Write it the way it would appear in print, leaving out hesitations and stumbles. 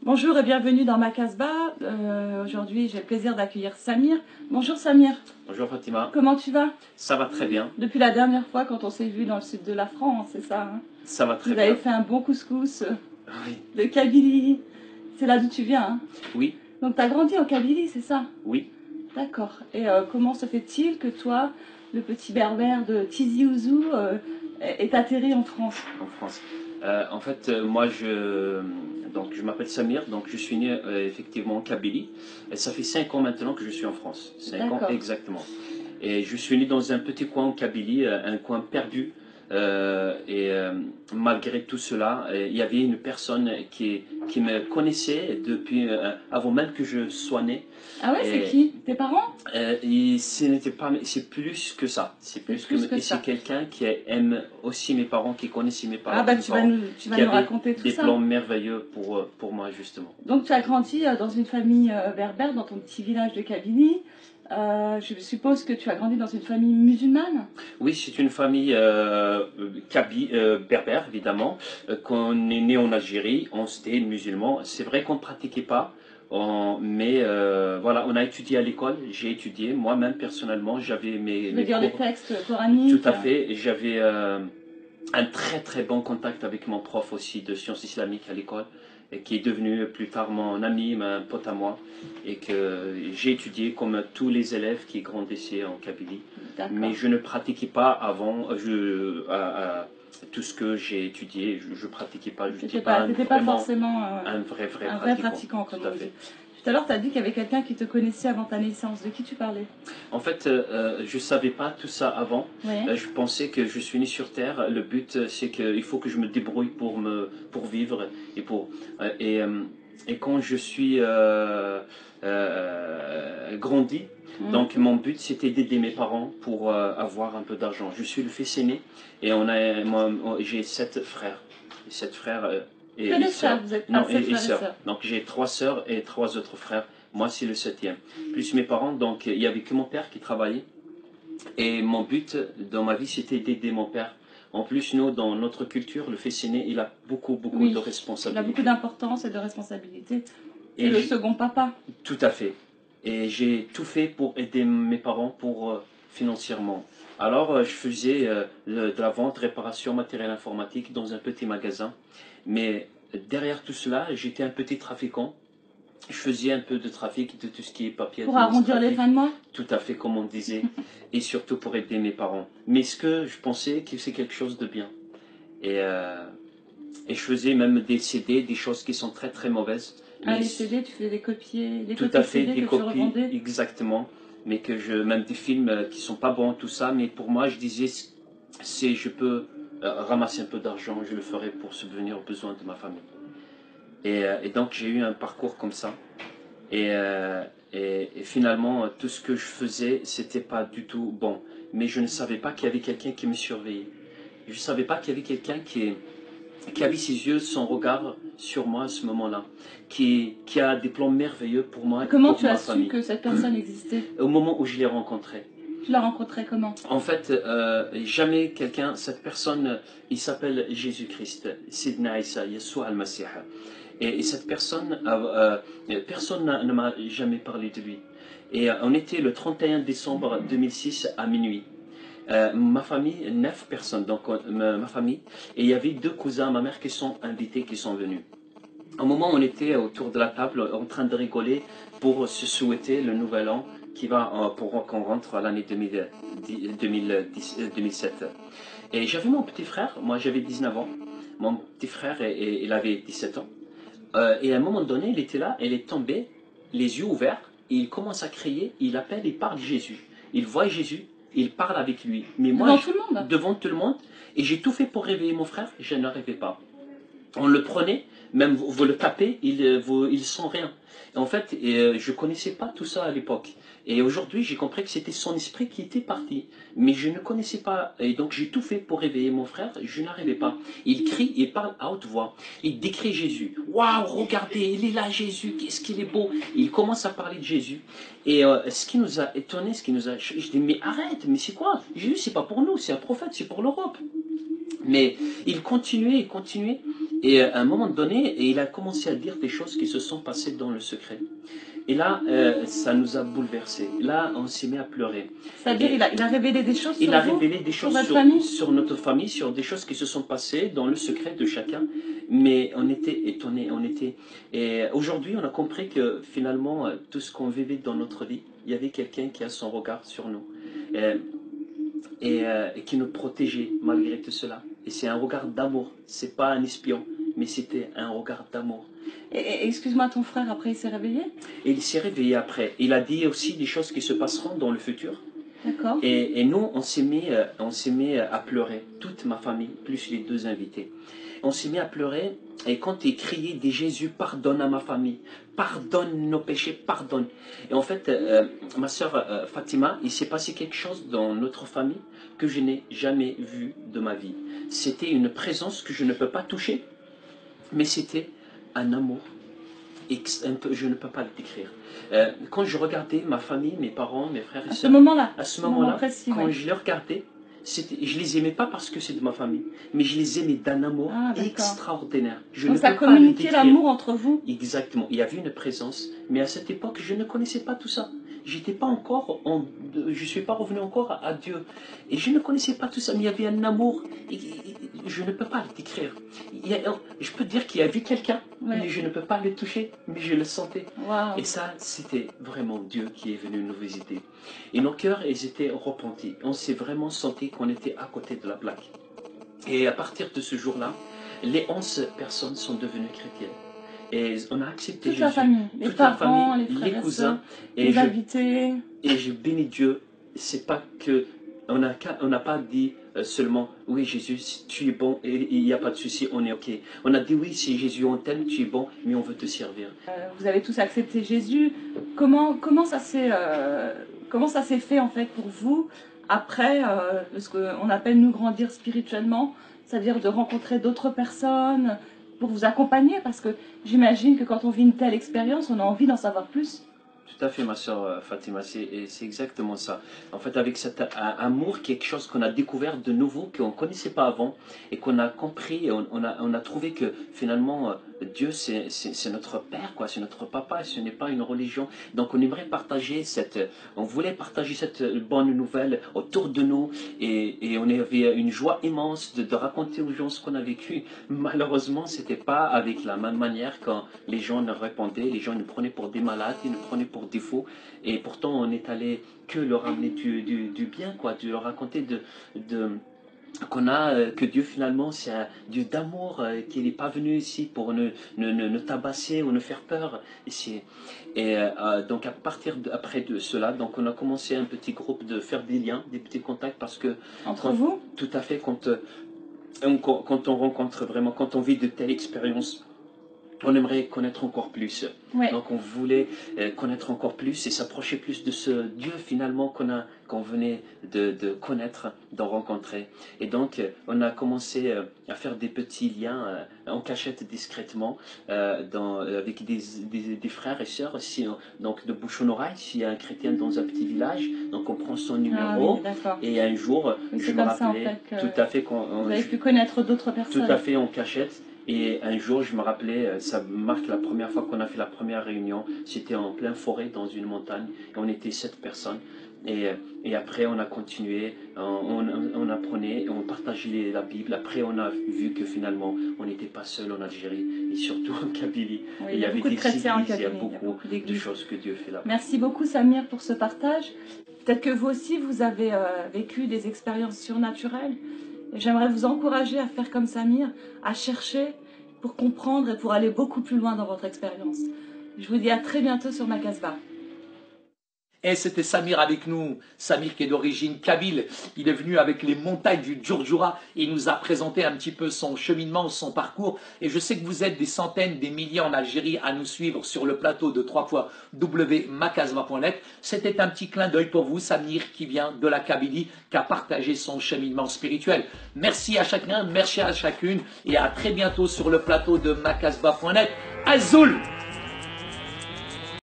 Bonjour et bienvenue dans ma Casbah. Aujourd'hui, j'ai le plaisir d'accueillir Samir. Bonjour Samir. Bonjour Fatima. Comment tu vas? Ça va très bien. Depuis la dernière fois quand on s'est vu dans le sud de la France, c'est ça hein? Ça va très Vous bien. avez fait un bon couscous Oui. de Kabylie. C'est là d'où tu viens hein? Oui. Donc tu as grandi en Kabylie, c'est ça? Oui. D'accord. Et comment se fait-il que toi, le petit berbère de Tizi Ouzou, est atterri en France? En France. En fait, donc, je m'appelle Samir, donc je suis né effectivement en Kabylie. Et ça fait 5 ans maintenant que je suis en France. 5 ans exactement. Et je suis né dans un petit coin en Kabylie, un coin perdu. Malgré tout cela, il y avait une personne qui me connaissait depuis avant même que je sois né. Ah ouais, c'est qui? Tes parents? Ce n'était pas, c'est plus que ça. C'est plus que ça. C'est quelqu'un qui aime aussi mes parents, qui connaissait mes parents. Ah bah tu vas nous raconter tout ça. Des plans merveilleux pour moi justement. Donc tu as grandi dans une famille berbère, dans ton petit village de Kabylie. Je suppose que tu as grandi dans une famille musulmane? Oui, c'est une famille berbère, évidemment. Quand on est né en Algérie, on était musulmans. C'est vrai qu'on ne pratiquait pas, mais voilà, on a étudié à l'école. J'ai étudié, moi-même personnellement, j'avais mes lire cours. Les textes coraniques. Tout à fait. J'avais un très très bon contact avec mon prof aussi de sciences islamiques à l'école, et qui est devenu plus tard mon ami, un pote à moi, et que j'ai étudié comme tous les élèves qui grandissaient en Kabylie. Mais je ne pratiquais pas avant, tout ce que j'ai étudié, je ne pratiquais pas. Je n'étais pas forcément un vrai pratiquant comme on dit. Tout à l'heure, tu as dit qu'il y avait quelqu'un qui te connaissait avant ta naissance. De qui tu parlais? En fait, je ne savais pas tout ça avant. Ouais. Je pensais que je suis né sur Terre. Le but, c'est qu'il faut que je me débrouille pour vivre. Et quand je suis grandi, donc mon but, c'était d'aider mes parents pour avoir un peu d'argent. Je suis le fils aîné et j'ai 7 frères. 7 frères et sœurs. Vous êtes pas 7 frères et sœurs. Donc j'ai 3 sœurs et 3 autres frères. Moi, c'est le 7e. Plus mes parents, donc il n'y avait que mon père qui travaillait. Et mon but dans ma vie, c'était d'aider mon père. En plus, nous, dans notre culture, le fils aîné, il a beaucoup de responsabilités. Il a beaucoup d'importance et de responsabilités. Et le second papa. Tout à fait. Et j'ai tout fait pour aider mes parents financièrement. Alors, je faisais de la vente, réparation, matériel informatique dans un petit magasin. Mais derrière tout cela, j'étais un petit trafiquant. Je faisais un peu de trafic de tout ce qui est papier. Pour arrondir les fins de mois? Tout à fait, comme on disait. Et surtout pour aider mes parents. Mais ce que je pensais que c'est quelque chose de bien. Et je faisais même des CD, des choses qui sont très très mauvaises. Les CD, tu faisais des copies, tout à fait, des copies, exactement. Mais même des films qui sont pas bons, tout ça. Mais pour moi, je disais, si je peux ramasser un peu d'argent, je le ferai pour subvenir aux besoins de ma famille. Et donc j'ai eu un parcours comme ça. Et finalement, tout ce que je faisais, c'était pas du tout bon. Mais je ne savais pas qu'il y avait quelqu'un qui me surveillait. Je ne savais pas qu'il y avait quelqu'un qui avait ses yeux, son regard sur moi à ce moment-là, qui a des plans merveilleux pour moi. Comment tu as su que cette personne existait? Au moment où je l'ai rencontré. Tu l'as rencontré comment? En fait, jamais cette personne, il s'appelle Jésus-Christ, Sidna Isa, Yeshua al-Masih. Et cette personne, personne ne m'a jamais parlé de lui. Et on était le 31 décembre 2006 à minuit. Ma famille, 9 personnes, donc ma famille, et il y avait 2 cousins à ma mère qui sont invités, qui sont venus. Au moment où on était autour de la table en train de rigoler pour se souhaiter le nouvel an qui va pour qu'on rentre à l'année 2007. Et j'avais mon petit frère, moi j'avais 19 ans, mon petit frère il avait 17 ans. Et à un moment donné, il était là, il est tombé, les yeux ouverts, et il commence à crier, il appelle, il parle Jésus. Il voit Jésus, il parle avec lui. Mais moi, devant tout le monde, et j'ai tout fait pour réveiller mon frère, je n'arrivais pas. On le prenait, même vous le tapez, il sent rien. Et en fait, je ne connaissais pas tout ça à l'époque. Et aujourd'hui, j'ai compris que c'était son esprit qui était parti. Mais je ne connaissais pas. Et donc, j'ai tout fait pour réveiller mon frère. Je n'arrivais pas. Il crie, il parle à haute voix. Il décrit Jésus. Waouh, regardez, il est là, Jésus. Qu'est-ce qu'il est beau. Il commence à parler de Jésus. Et ce qui nous a étonnés, je dis, mais arrête, mais c'est quoi? Jésus, c'est pas pour nous, c'est un prophète, c'est pour l'Europe. Mais il continuait. Et à un moment donné, il a commencé à dire des choses qui se sont passées dans le secret. Et là, ça nous a bouleversés. Là, on s'est mis à pleurer. C'est-à-dire, il a révélé des choses Il sur a vous, révélé des choses sur votre famille? sur notre famille, sur des choses qui se sont passées dans le secret de chacun. Mais on était étonnés. Et aujourd'hui, on a compris que finalement, tout ce qu'on vivait dans notre vie, il y avait quelqu'un qui a son regard sur nous. Et qui nous protégeait malgré tout cela. Et c'est un regard d'amour. C'est pas un espion, mais c'était un regard d'amour. Et excuse-moi, ton frère, après, il s'est réveillé? Et il s'est réveillé après. Il a dit aussi des choses qui se passeront dans le futur. D'accord. Et nous, on s'est mis à pleurer, toute ma famille, plus les 2 invités. On s'est mis à pleurer, et quand il criait, dit Jésus, pardonne à ma famille, pardonne nos péchés, pardonne. Et en fait, ma sœur Fatima, il s'est passé quelque chose dans notre famille que je n'ai jamais vu de ma vie. C'était une présence que je ne peux pas toucher, mais c'était un amour. Je ne peux pas le décrire. Quand je regardais ma famille, mes parents, mes frères et sœurs, à ce moment-là, quand je les regardais, je les aimais pas parce que c'est de ma famille, mais je les aimais d'un amour extraordinaire. Donc ça communiquait l'amour entre vous. Exactement. Il y avait une présence, mais à cette époque, je ne connaissais pas tout ça. J'étais pas encore, je suis pas revenu encore à Dieu, et je ne connaissais pas tout ça. Mais il y avait un amour. Je ne peux pas le décrire. Je peux dire qu'il y avait quelqu'un, mais je ne peux pas le toucher, mais je le sentais. Wow. Et ça, c'était vraiment Dieu qui est venu nous visiter. Et nos cœurs, ils étaient repentis. On s'est vraiment senti qu'on était à côté de la plaque. Et à partir de ce jour-là, les 11 personnes sont devenues chrétiennes. Et on a accepté toute Jésus. La famille, les parents, les frères, les cousins, les invités. Et je bénis Dieu. C'est pas que on n'a pas dit seulement oui Jésus, tu es bon et il n'y a pas de souci, on est ok. On a dit oui, si Jésus on t'aime, tu es bon, mais on veut te servir. Vous avez tous accepté Jésus. Comment ça s'est fait en fait pour vous après ce qu'on appelle nous grandir spirituellement, c'est-à-dire de rencontrer d'autres personnes pour vous accompagner, parce que j'imagine que quand on vit une telle expérience, on a envie d'en savoir plus. Tout à fait, ma soeur Fatima, c'est exactement ça. En fait, avec cet amour, quelque chose qu'on a découvert de nouveau, qu'on ne connaissait pas avant, et qu'on a compris, et on a trouvé que finalement, Dieu, c'est notre Père, quoi, c'est notre Papa, ce n'est pas une religion. Donc, on aimerait partager on voulait partager cette bonne nouvelle autour de nous, et on avait une joie immense de raconter aux gens ce qu'on a vécu. Malheureusement, c'était pas avec la même manière quand les gens nous répondaient, les gens nous prenaient pour des malades, ils nous prenaient pour des faux, et pourtant on est allé que leur amener du bien, quoi, de leur raconter que Dieu finalement c'est un Dieu d'amour, qu'il n'est pas venu ici pour nous tabasser ou nous faire peur ici. Et donc après de cela, donc on a commencé un petit groupe de faire des liens, des petits contacts, parce que entre vous, tout à fait, quand on rencontre vraiment, quand on vit de telles expériences, on aimerait connaître encore plus. Ouais. Donc on voulait connaître encore plus et s'approcher plus de ce Dieu finalement qu'on venait de connaître, d'en rencontrer. Et donc on a commencé à faire des petits liens en cachette discrètement avec des frères et sœurs aussi, donc de bouche en oreille. S'il y a un chrétien dans un petit village, donc on prend son numéro, et un jour je me rappelais en fait, tout à fait vous avez pu connaître d'autres personnes. Tout à fait, en cachette. Et un jour, je me rappelais, ça marque la première fois qu'on a fait la première réunion, c'était en pleine forêt, dans une montagne, et on était 7 personnes. Et après, on a continué, on apprenait, on partageait la Bible. Après, on a vu que finalement, on n'était pas seul en Algérie, et surtout en Kabylie. Oui, il y a beaucoup de chrétiens en Kabylie, il y a beaucoup de choses que Dieu fait là. Merci beaucoup, Samir, pour ce partage. Peut-être que vous aussi, vous avez vécu des expériences surnaturelles. J'aimerais vous encourager à faire comme Samir, à chercher pour comprendre et pour aller beaucoup plus loin dans votre expérience. Je vous dis à très bientôt sur Ma Casbah. Et c'était Samir avec nous, Samir qui est d'origine kabyle. Il est venu avec les montagnes du Djurdjura et il nous a présenté un petit peu son cheminement, son parcours. Et je sais que vous êtes des centaines, des milliers en Algérie à nous suivre sur le plateau de 3x.macasbah.net. C'était un petit clin d'œil pour vous, Samir, qui vient de la Kabylie, qui a partagé son cheminement spirituel. Merci à chacun, merci à chacune et à très bientôt sur le plateau de macasbah.net. Azoul!